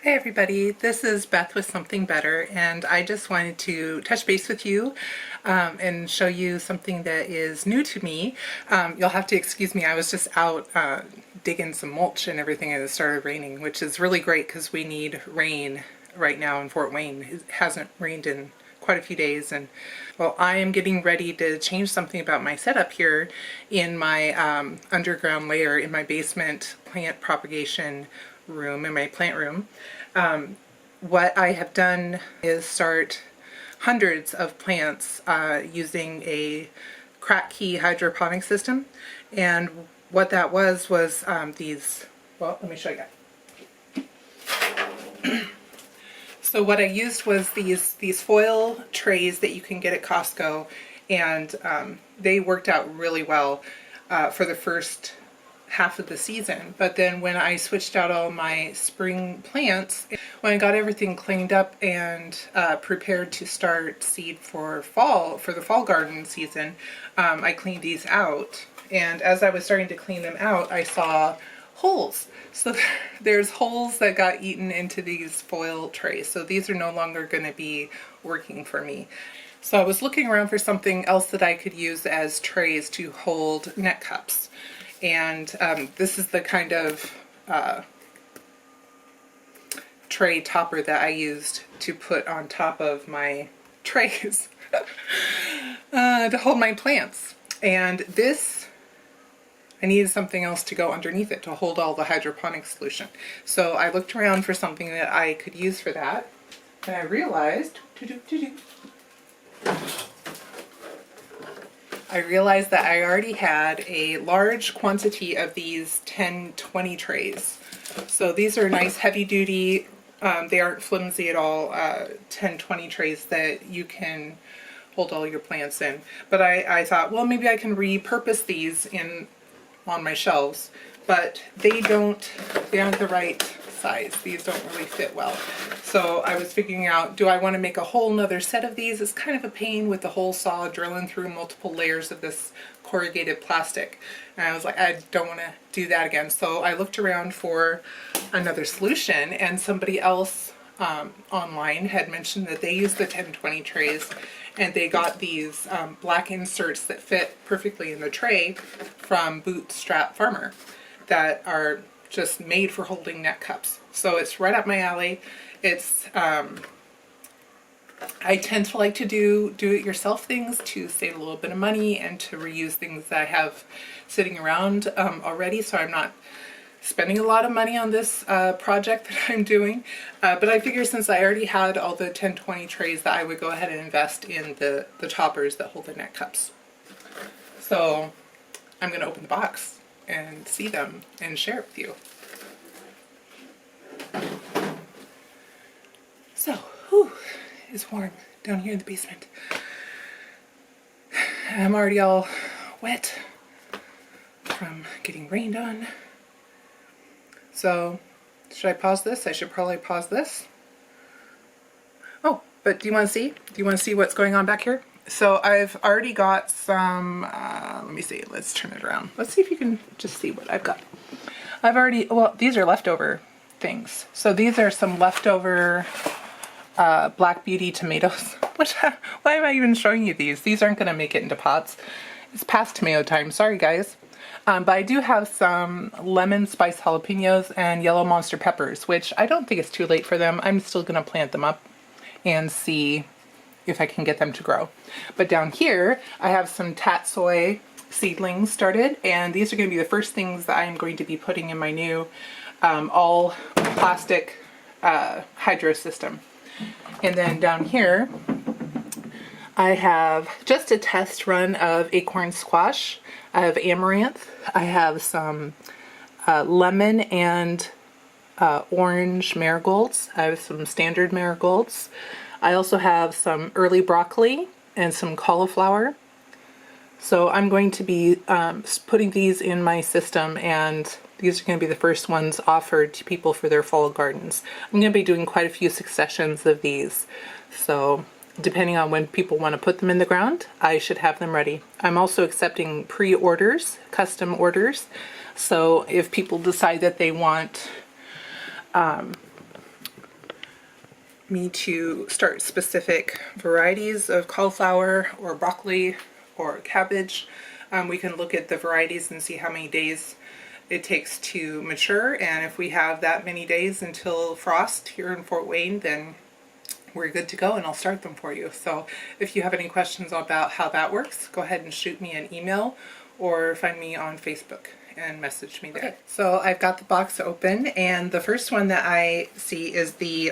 Hey everybody, this is Beth with Something Better, and I just wanted to touch base with you and show you something that is new to me. You'll have to excuse me, I was just out digging some mulch and everything, and it started raining, which is really great because we need rain right now in Fort Wayne. It hasn't rained in quite a few days, and well, I am getting ready to change something about my setup here in my underground layer in my basement plant propagation room, in my plant room. What I have done is start hundreds of plants using a crack key hydroponic system, and what that was these, well, let me show you. So what I used was these foil trays that you can get at Costco, and they worked out really well for the first half of the season. But then when I switched out all my spring plants, when I got everything cleaned up and prepared to start seed for the fall garden season, I cleaned these out. And as I was starting to clean them out, I saw holes. So there's holes that got eaten into these foil trays. So these are no longer going to be working for me. So I was looking around for something else that I could use as trays to hold net cups. And this is the kind of tray topper that I used to put on top of my trays to hold my plants. And this, I needed something else to go underneath it to hold all the hydroponic solution. So I looked around for something that I could use for that, and I realized, that I already had a large quantity of these 10-20 trays. So these are nice heavy duty, they aren't flimsy at all, 10-20 trays that you can hold all your plants in. But I thought, well, maybe I can repurpose these on my shelves, but they aren't the right size. These don't really fit well. So I was figuring out, do I want to make a whole nother set of these? It's kind of a pain with the hole saw drilling through multiple layers of this corrugated plastic. And I was like, I don't want to do that again. So I looked around for another solution, and somebody else online had mentioned that they use the 10-20 trays, and they got these black inserts that fit perfectly in the tray from Bootstrap Farmer that are just made for holding net cups. So it's right up my alley. It's I tend to like to do it yourself things to save a little bit of money and to reuse things that I have sitting around already, so I'm not spending a lot of money on this project that I'm doing. But I figure since I already had all the 10-20 trays that I would go ahead and invest in the toppers that hold the net cups. So I'm going to open the box and see them and share it with you. So, it's warm down here in the basement. I'm already all wet from getting rained on. So, should I pause this? I should probably pause this. Oh, but do you want to see? Do you want to see what's going on back here? So I've already got some, let me see, let's turn it around. Let's see if you can just see what I've got. Well, these are leftover things. So these are some leftover Black Beauty tomatoes. Why am I even showing you these? These aren't going to make it into pots. It's past tomato time, sorry guys. But I do have some lemon spice jalapenos and yellow monster peppers, which I don't think it's too late for them. I'm still going to plant them up and see if I can get them to grow. But down here, I have some Tatsoi Seedlings started, and these are going to be the first things that I am going to be putting in my new all plastic hydro system. And then down here, I have just a test run of acorn squash. I have amaranth. I have some lemon and orange marigolds. I have some standard marigolds. I also have some early broccoli and some cauliflower. So I'm going to be putting these in my system, and these are going to be the first ones offered to people for their fall gardens. I'm going to be doing quite a few successions of these. So depending on when people want to put them in the ground, I should have them ready. I'm also accepting pre-orders, custom orders. So if people decide that they want me to start specific varieties of cauliflower or broccoli or cabbage, we can look at the varieties and see how many days it takes to mature, and if we have that many days until frost here in Fort Wayne, then we're good to go and I'll start them for you. So if you have any questions about how that works, go ahead and shoot me an email or find me on Facebook and message me there. Okay. So I've got the box open, and the first one that I see is the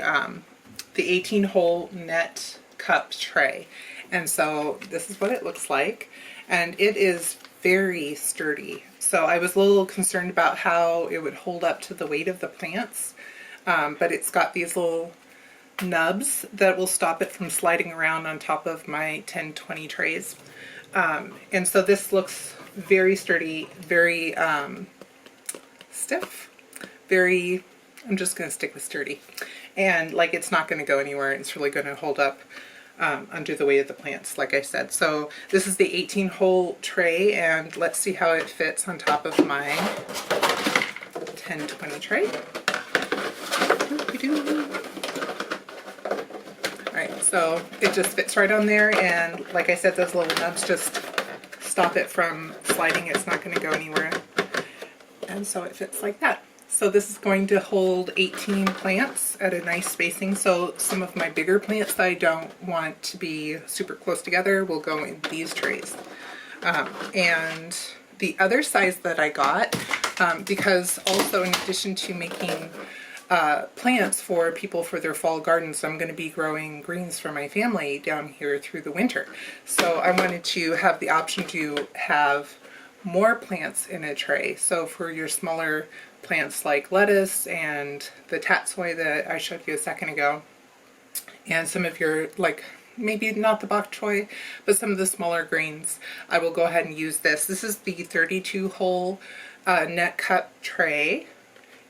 18-hole net cup tray. And so this is what it looks like, and it is very sturdy. So I was a little concerned about how it would hold up to the weight of the plants, but it's got these little nubs that will stop it from sliding around on top of my 10-20 trays. And so this looks very sturdy, very stiff, very, I'm just going to stick with sturdy. And like, it's not going to go anywhere. It's really going to hold up under the weight of the plants, like I said. So this is the 18-hole tray, and let's see how it fits on top of my 10-20 tray. Alright, so it just fits right on there, and like I said, those little nubs just stop it from sliding. It's not going to go anywhere. And so it fits like that. So this is going to hold 18 plants at a nice spacing. So some of my bigger plants that I don't want to be super close together will go in these trays. And the other size that I got, because also in addition to making plants for people for their fall gardens, I'm going to be growing greens for my family down here through the winter. So I wanted to have the option to have more plants in a tray. So for your smaller plants like lettuce and the tatsoi that I showed you a second ago, and some of your, like, maybe not the bok choy, but some of the smaller greens, I will go ahead and use this. This is the 32-hole net cup tray,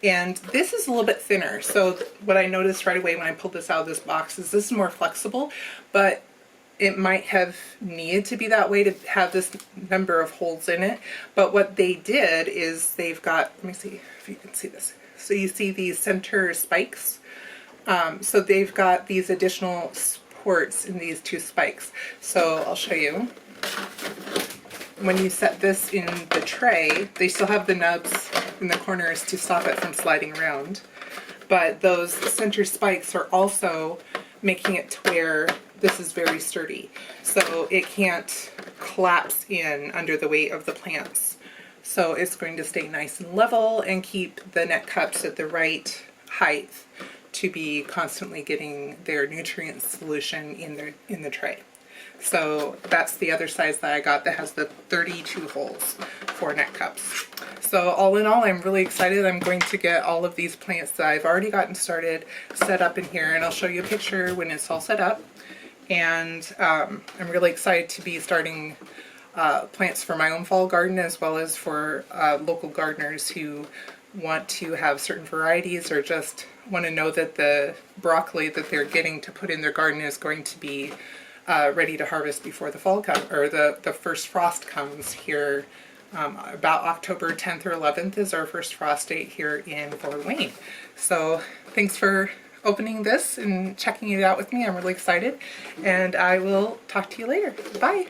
and this is a little bit thinner. So what I noticed right away when I pulled this out of this box is this is more flexible, but it might have needed to be that way to have this number of holes in it. But what they did is they've got, let me see if you can see this. So you see these center spikes. So they've got these additional supports in these two spikes. So I'll show you. When you set this in the tray, they still have the nubs in the corners to stop it from sliding around. But those center spikes are also making it to where this is very sturdy, so it can't collapse in under the weight of the plants. So it's going to stay nice and level and keep the net cups at the right height to be constantly getting their nutrient solution in the tray. So that's the other size that I got that has the 32 holes for net cups. So all in all, I'm really excited. I'm going to get all of these plants that I've already gotten started set up in here, and I'll show you a picture when it's all set up. And I'm really excited to be starting plants for my own fall garden, as well as for local gardeners who want to have certain varieties or just want to know that the broccoli that they're getting to put in their garden is going to be ready to harvest before the fall comes, or the first frost comes here. About October 10th or 11th is our first frost date here in Fort Wayne. So thanks for opening this and checking it out with me. I'm really excited, and I will talk to you later. Bye.